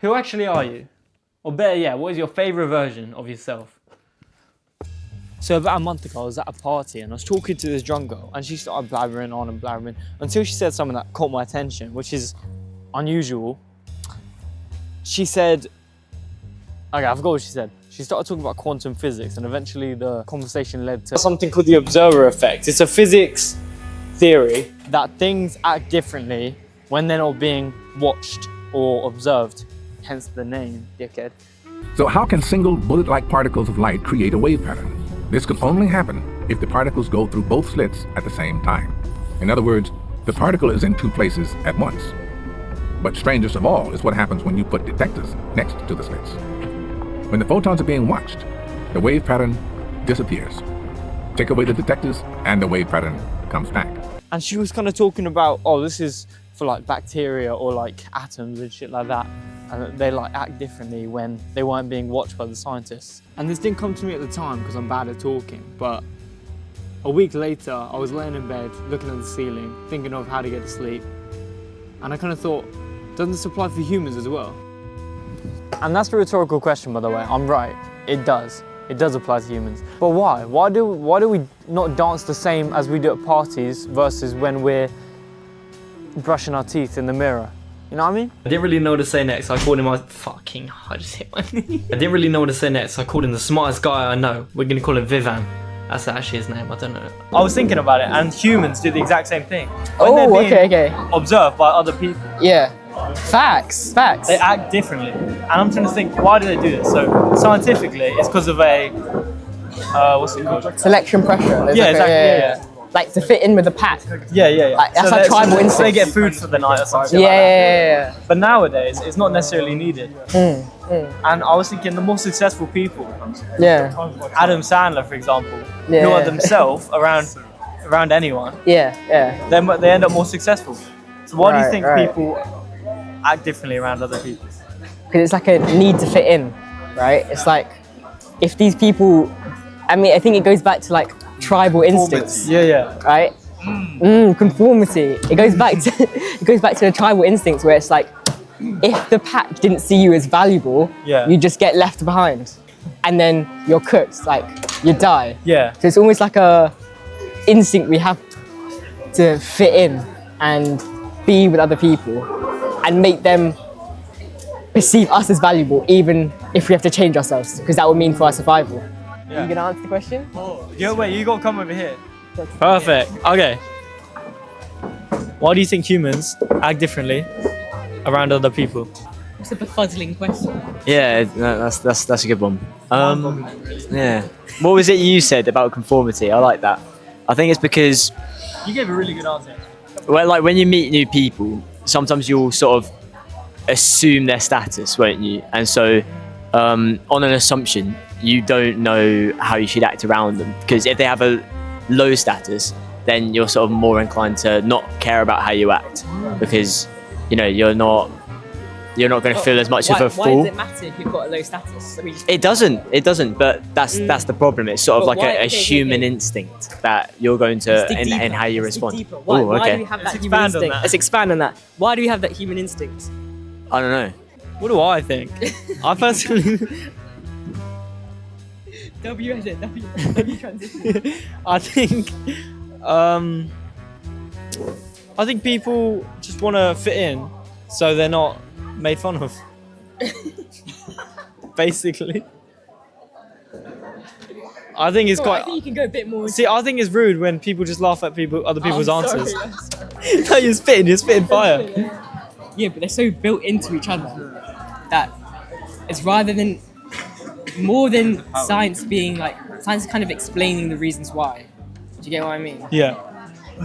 Who actually are you? Or better yet, what is your favourite version of yourself? So about a month ago, I was at a party and I was talking to this drunk girl and she started blabbering on and blabbering until she said something that caught my attention, which is unusual. She said, okay, I forgot what she said. She started talking about quantum physics and eventually the conversation led to something called the observer effect. It's a physics theory that things act differently when they're not being watched or observed, hence the name, dickhead. So how can single bullet-like particles of light create a wave pattern? This can only happen if the particles go through both slits at the same time. In other words, the particle is in two places at once. But strangest of all is what happens when you put detectors next to the slits. When the photons are being watched, the wave pattern disappears. Take away the detectors and the wave pattern comes back. And she was kind of talking about, oh, this is for like bacteria or like atoms and shit like that. And they like act differently when they weren't being watched by the scientists. And this didn't come to me at the time because I'm bad at talking, but a week later, I was laying in bed, looking at the ceiling, thinking of how to get to sleep. And I kind of thought, doesn't this apply for humans as well? And that's a rhetorical question, by the way. I'm right, it does. It does apply to humans. But why? Why do we not dance the same as we do at parties versus when we're brushing our teeth in the mirror? You know what I mean? I didn't really know what to say next, so I called him I just hit my knee. I didn't really know what to say next, so I called him the smartest guy I know. We're gonna call him Vivan. That's actually his name, I don't know. I was thinking about it, and humans do the exact same thing. Oh, okay. Observed by other people. Yeah. Facts. They act differently. And I'm trying to think, why do they do this? So scientifically, it's because of a, what's it called? Selection pressure. There's Yeah, like exactly, yeah. Like to fit in with the pack. Yeah. Like, that's so like tribal so they instincts. get food for the night or something Yeah. like that. But nowadays, it's not necessarily needed. And I was thinking the more successful people, Yeah. Adam Sandler, for example, who Yeah. are themselves around anyone, Yeah. they end up more successful. So why do you Right, think right. people act differently around other people? Because it's like a need to fit in, right? It's like if these people, I mean, I think it goes back to like tribal instincts, Yeah. right? Conformity. It goes back to the tribal instincts where it's like if the pack didn't see you as valuable, Yeah. you just get left behind, and then you're cooked. Like you die. Yeah. So it's almost like a instinct we have to fit in and be with other people and make them perceive us as valuable, even if we have to change ourselves, because that would mean for our survival. Yeah. You gonna answer the question? Yo, wait, you gotta come over here. Perfect. Okay. Why do you think humans act differently around other people? It's a befuddling question. Yeah, that's a good one. Yeah. What was it you said about conformity? I like that. I think it's because, You gave a really good answer. well, like when you meet new people, sometimes you'll sort of assume their status, won't you? And so, on an assumption, you don't know how you should act around them. Because if they have a low status, then you're sort of more inclined to not care about how you act, because you're not going to feel as much of a Why fool. does it matter if you've got a low status? I mean, It doesn't. But that's the problem. It's sort of But like why- a okay, human okay. instinct that you're going to let's dig in deeper. how you Let's dig respond. deeper. Why, Ooh, why do okay. we have Let's that human expand on instinct? that. Let's expand on that. Why do we have that human instinct? I don't know. What do I think? I personally, W as it, W transition. I think people just want to fit in, so they're not made fun of. Basically, I think it's I quite. think you can go a bit more. See, I think it's rude when people just laugh at other people's I'm answers. sorry, I'm sorry. No, you're spitting fire. Yeah, but they're so built into each other that it's more than science being like, science is kind of explaining the reasons why. Do you get what I mean? Yeah.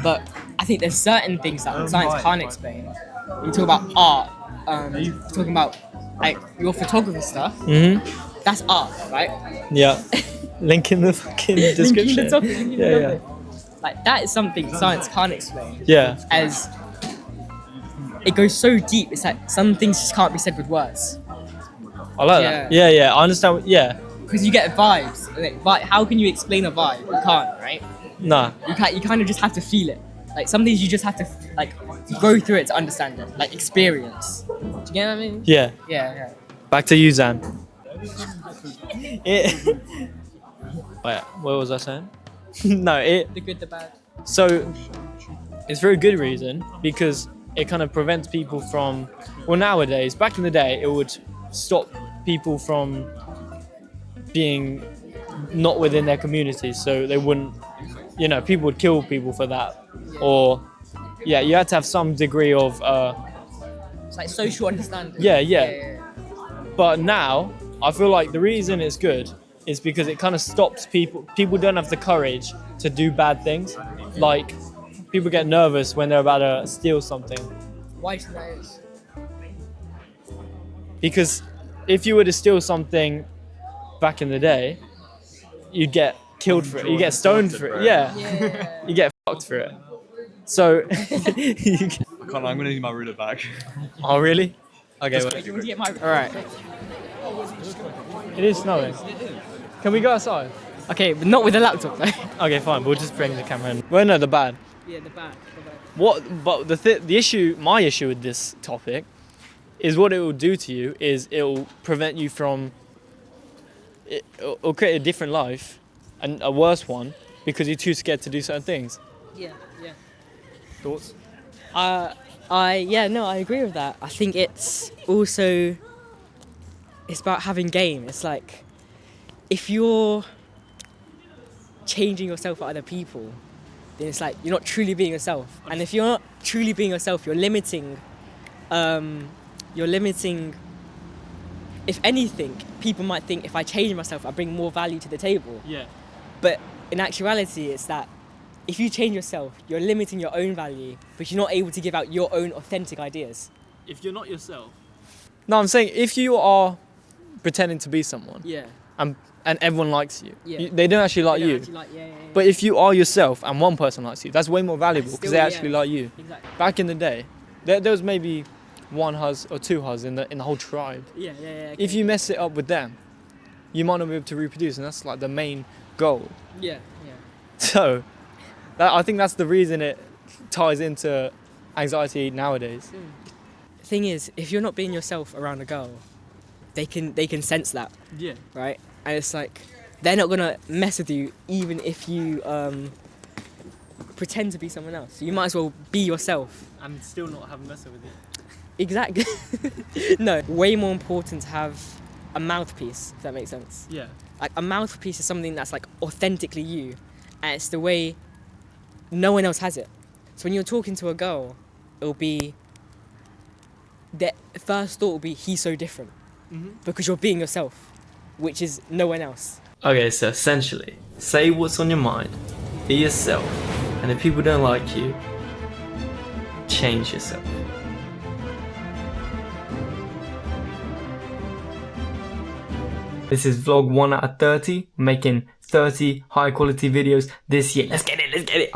But I think there's certain things that science can't explain. You talk about art, talking about like your photography stuff, that's art, right? Yeah. Link in the fucking description. Link in the Yeah. Like that is something science can't explain. Yeah. As it goes so deep, it's like some things just can't be said with words. I like that. Yeah. I understand. Yeah. Because you get vibes. Like, how can you explain a vibe? You can't, right? Nah. You kind of just have to feel it. Like some things you just have to like go through it to understand it. Like experience. Do you get what I mean? Yeah. Yeah. Back to you, Zan. Wait, what was I saying? The good, the bad. So it's for a good reason because it kind of prevents people from. Well, nowadays, back in the day, it would stop people from being not within their communities, so they wouldn't. People would kill people for that, or you had to have some degree of. It's like social understanding. Yeah. But now, I feel like the reason it's good is because it kind of stops people. People don't have the courage to do bad things. Like, people get nervous when they're about to steal something. Why do you think that is? Because if you were to steal something back in the day, you'd get killed for it. You get stoned for it. Yeah. You get fucked for it. So. I'm gonna need my ruler back. Oh, really? Okay, well. Do you want to get my... Alright. It is snowing. Can we go outside? Okay, but not with a laptop though. Okay, fine. We'll just bring the camera in. Well, no, the bad. Yeah, the bad. But the issue, my issue with this topic, is what it will do to you is it will prevent you from. It'll create a different life, and a worse one, because you're too scared to do certain things. Yeah. Thoughts? I agree with that. I think it's about having game. It's like, if you're changing yourself for other people, then it's like you're not truly being yourself. And if you're not truly being yourself, you're limiting. If anything, people might think if I change myself, I bring more value to the table. Yeah. But in actuality, it's that if you change yourself, you're limiting your own value, but you're not able to give out your own authentic ideas. If you're not yourself. No, I'm saying if you are pretending to be someone. Yeah. And everyone likes you. Yeah. They don't actually like you. But if you are yourself and one person likes you, that's way more valuable because they actually like you. Exactly. Back in the day, there was maybe one hus or two hus in the whole tribe. Yeah. Okay. If you mess it up with them, you might not be able to reproduce, and that's like the main goal. Yeah. So, I think that's the reason it ties into anxiety nowadays. The thing is, if you're not being yourself around a girl, they can sense that. Yeah. Right? And it's like, they're not gonna mess with you even if you pretend to be someone else. You might as well be yourself. And still not have a mess with you. Exactly. No, way more important to have a mouthpiece, if that makes sense. Yeah. Like, a mouthpiece is something that's like authentically you, and it's the way no one else has it. So when you're talking to a girl, it'll be, the first thought will be, he's so different. Because you're being yourself, which is no one else. Okay, so essentially, say what's on your mind, be yourself, and if people don't like you, change yourself. This is vlog 1 out of 30, making 30 high quality videos this year. Let's get it.